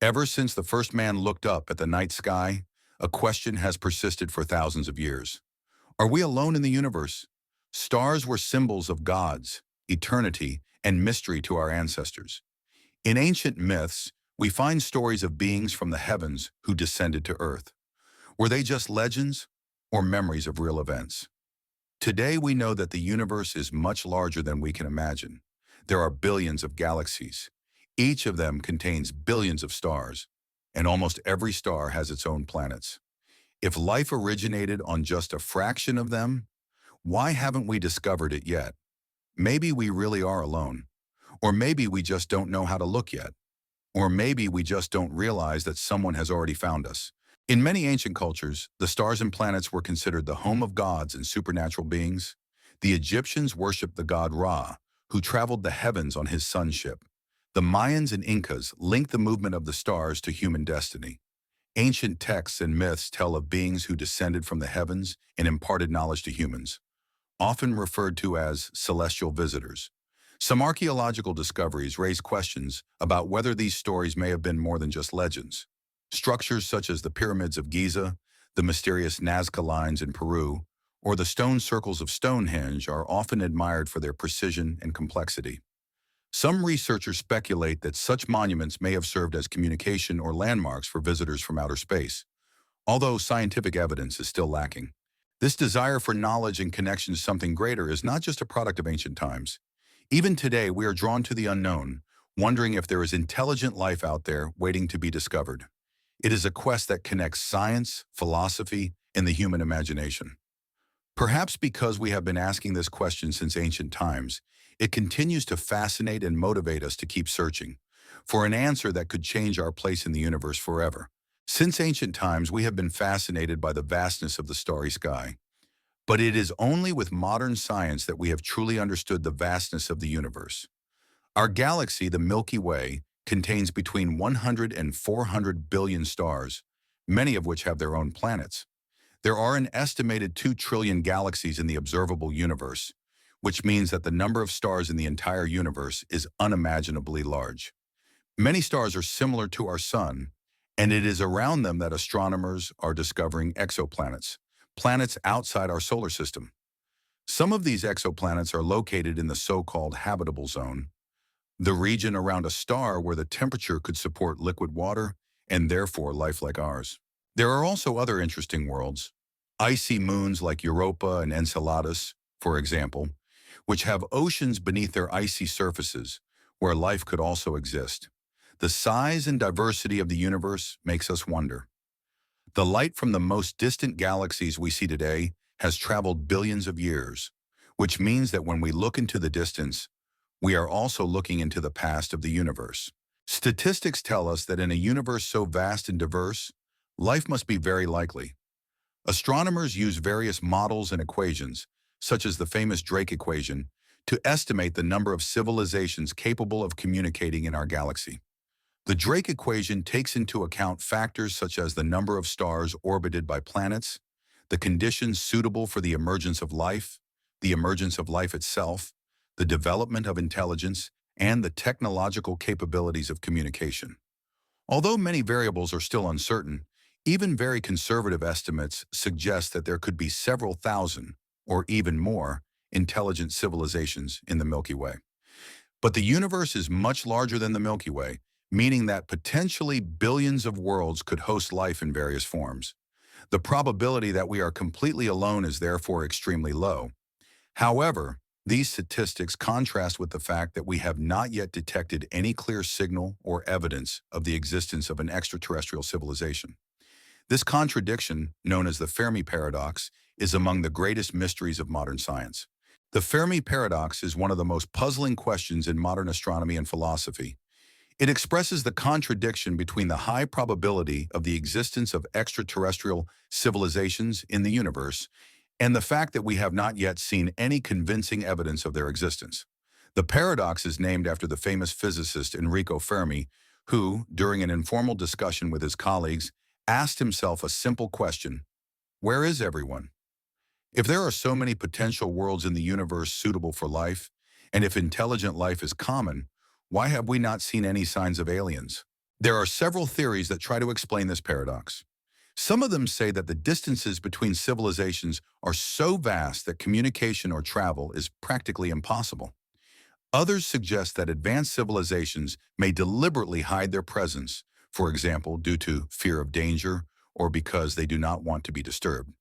Ever since the first man looked up at the night sky, a question has persisted for thousands of years. Are we alone in the universe? Stars were symbols of gods, eternity, and mystery to our ancestors. In ancient myths, we find stories of beings from the heavens who descended to Earth. Were they just legends or memories of real events? Today we know that the universe is much larger than we can imagine. There are billions of galaxies. Each of them contains billions of stars, and almost every star has its own planets. If life originated on just a fraction of them, why haven't we discovered it yet? Maybe we really are alone. Or maybe we just don't know how to look yet. Or maybe we just don't realize that someone has already found us. In many ancient cultures, the stars and planets were considered the home of gods and supernatural beings. The Egyptians worshipped the god Ra, who traveled the heavens on his sun ship. The Mayans and Incas linked the movement of the stars to human destiny. Ancient texts and myths tell of beings who descended from the heavens and imparted knowledge to humans, often referred to as celestial visitors. Some archaeological discoveries raise questions about whether these stories may have been more than just legends. Structures such as the pyramids of Giza, the mysterious Nazca lines in Peru, or the stone circles of Stonehenge are often admired for their precision and complexity. Some researchers speculate that such monuments may have served as communication or landmarks for visitors from outer space, although scientific evidence is still lacking. This desire for knowledge and connection to something greater is not just a product of ancient times. Even today, we are drawn to the unknown, wondering if there is intelligent life out there waiting to be discovered. It is a quest that connects science, philosophy, and the human imagination. Perhaps because we have been asking this question since ancient times, it continues to fascinate and motivate us to keep searching for an answer that could change our place in the universe forever. Since ancient times, we have been fascinated by the vastness of the starry sky. But it is only with modern science that we have truly understood the vastness of the universe. Our galaxy, the Milky Way, contains between 100 and 400 billion stars, many of which have their own planets. There are an estimated 2 trillion galaxies in the observable universe, which means that the number of stars in the entire universe is unimaginably large. Many stars are similar to our sun, and it is around them that astronomers are discovering exoplanets, planets outside our solar system. Some of these exoplanets are located in the so-called habitable zone, the region around a star where the temperature could support liquid water and therefore life like ours. There are also other interesting worlds, icy moons like Europa and Enceladus, for example, which have oceans beneath their icy surfaces where life could also exist. The size and diversity of the universe makes us wonder. The light from the most distant galaxies we see today has traveled billions of years, which means that when we look into the distance, we are also looking into the past of the universe. Statistics tell us that in a universe so vast and diverse, life must be very likely. Astronomers use various models and equations, such as the famous Drake equation, to estimate the number of civilizations capable of communicating in our galaxy. The Drake equation takes into account factors such as the number of stars orbited by planets, the conditions suitable for the emergence of life itself, the development of intelligence, and the technological capabilities of communication. Although many variables are still uncertain, even very conservative estimates suggest that there could be several thousand, or even more, intelligent civilizations in the Milky Way. But the universe is much larger than the Milky Way, meaning that potentially billions of worlds could host life in various forms. The probability that we are completely alone is therefore extremely low. However, these statistics contrast with the fact that we have not yet detected any clear signal or evidence of the existence of an extraterrestrial civilization. This contradiction, known as the Fermi paradox, is among the greatest mysteries of modern science. The Fermi paradox is one of the most puzzling questions in modern astronomy and philosophy. It expresses the contradiction between the high probability of the existence of extraterrestrial civilizations in the universe and the fact that we have not yet seen any convincing evidence of their existence. The paradox is named after the famous physicist Enrico Fermi, who, during an informal discussion with his colleagues, asked himself a simple question: where is everyone? If there are so many potential worlds in the universe suitable for life, and if intelligent life is common, why have we not seen any signs of aliens? There are several theories that try to explain this paradox. Some of them say that the distances between civilizations are so vast that communication or travel is practically impossible. Others suggest that advanced civilizations may deliberately hide their presence, for example, due to fear of danger or because they do not want to be disturbed.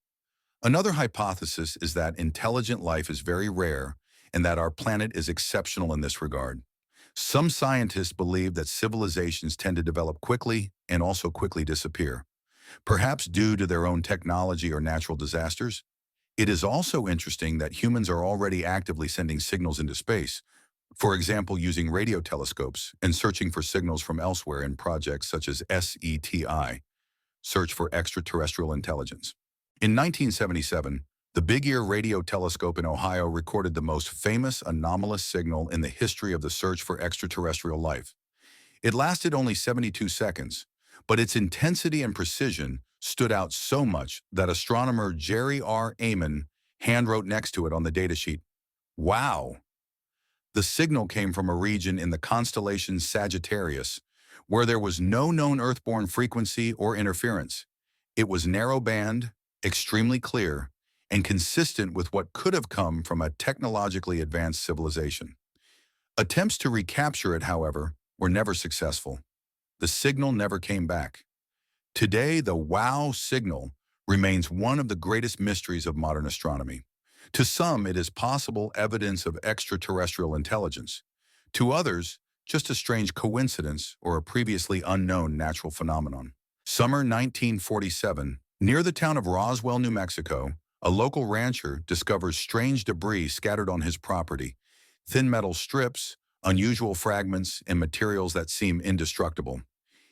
Another hypothesis is that intelligent life is very rare and that our planet is exceptional in this regard. Some scientists believe that civilizations tend to develop quickly and also quickly disappear, perhaps due to their own technology or natural disasters. It is also interesting that humans are already actively sending signals into space, for example, using radio telescopes and searching for signals from elsewhere in projects such as SETI, Search for Extraterrestrial Intelligence. In 1977, the Big Ear Radio Telescope in Ohio recorded the most famous anomalous signal in the history of the search for extraterrestrial life. It lasted only 72 seconds, but its intensity and precision stood out so much that astronomer Jerry R. Amon handwrote next to it on the datasheet, "Wow." The signal came from a region in the constellation Sagittarius, where there was no known Earthborne frequency or interference. It was narrow-band, extremely clear, and consistent with what could have come from a technologically advanced civilization. Attempts to recapture it, however, were never successful. The signal never came back. Today, the WOW signal remains one of the greatest mysteries of modern astronomy. To some, it is possible evidence of extraterrestrial intelligence. To others, just a strange coincidence or a previously unknown natural phenomenon. Summer 1947, near the town of Roswell, New Mexico, a local rancher discovers strange debris scattered on his property, thin metal strips, unusual fragments, and materials that seem indestructible.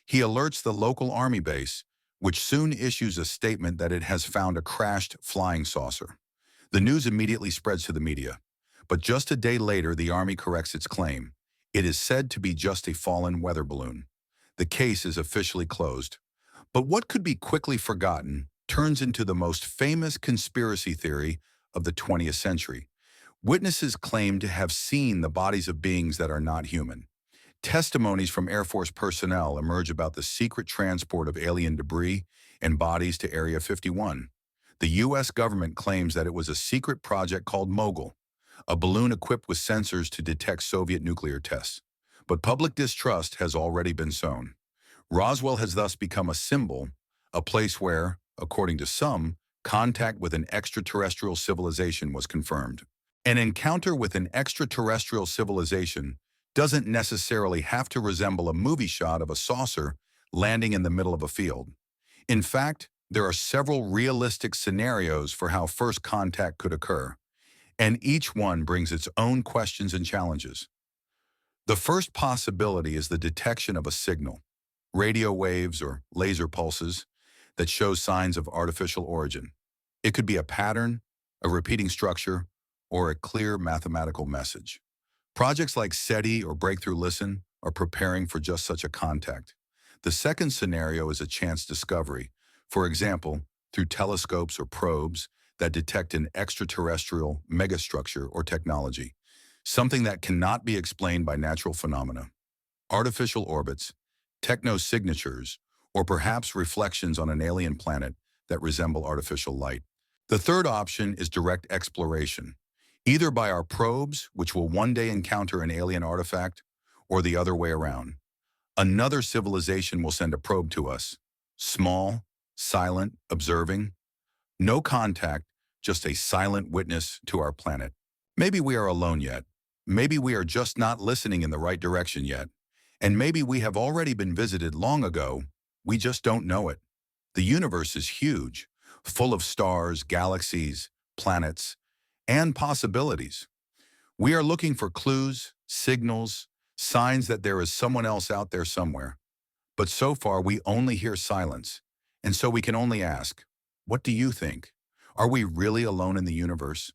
He alerts the local army base, which soon issues a statement that it has found a crashed flying saucer. The news immediately spreads to the media, but just a day later the Army corrects its claim. It is said to be just a fallen weather balloon. The case is officially closed. But what could be quickly forgotten turns into the most famous conspiracy theory of the 20th century. Witnesses claim to have seen the bodies of beings that are not human. Testimonies from Air Force personnel emerge about the secret transport of alien debris and bodies to Area 51. The U.S. government claims that it was a secret project called Mogul, a balloon equipped with sensors to detect Soviet nuclear tests. But public distrust has already been sown. Roswell has thus become a symbol, a place where, according to some, contact with an extraterrestrial civilization was confirmed. An encounter with an extraterrestrial civilization doesn't necessarily have to resemble a movie shot of a saucer landing in the middle of a field. In fact, there are several realistic scenarios for how first contact could occur, and each one brings its own questions and challenges. The first possibility is the detection of a signal, radio waves or laser pulses, that show signs of artificial origin. It could be a pattern, a repeating structure, or a clear mathematical message. Projects like SETI or Breakthrough Listen are preparing for just such a contact. The second scenario is a chance discovery, for example, through telescopes or probes that detect an extraterrestrial megastructure or technology, something that cannot be explained by natural phenomena. Artificial orbits, technosignatures, or perhaps reflections on an alien planet that resemble artificial light. The third option is direct exploration, either by our probes, which will one day encounter an alien artifact, or the other way around. Another civilization will send a probe to us, small, silent, observing. No contact, just a silent witness to our planet. Maybe we are alone yet. Maybe we are just not listening in the right direction yet. And maybe we have already been visited long ago. We just don't know it. The universe is huge, full of stars, galaxies, planets, and possibilities. We are looking for clues, signals, signs that there is someone else out there somewhere. But so far, we only hear silence. And so we can only ask, what do you think? Are we really alone in the universe?